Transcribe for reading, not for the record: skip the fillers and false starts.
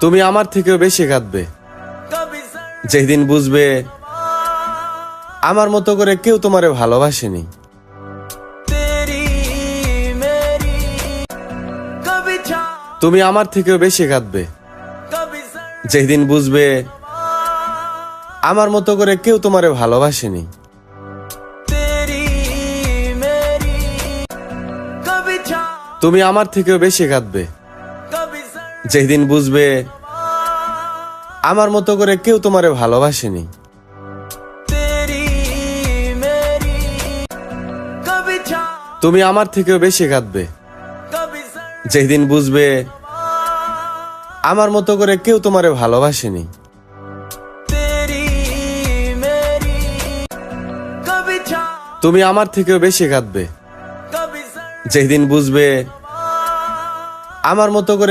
তুমি আমার থেকেও বেশি কাঁদবে যেদিন বুঝবে আমার মতো করে কেউ তোমারে ভালোবাসেনি। তুমি আমার থেকেও বেশি কাঁদবে যেদিন বুঝবে আমার মতো করে কেউ তোমারে ভালোবাসেনি। তুমি আমার থেকেও বেশি কাঁদবে যেদিন বুঝবে আমার মতো করে কেউ তোমারে ভালোবাসেনি। তুমি আমার থেকেও বেশি কাঁদবে যেদিন বুঝবে আমার মতো করে কেউ তোমারে ভালোবাসেনি। তুমি আমার থেকেও বেশি কাঁদবে যেদিন বুঝবে আমার মতো করে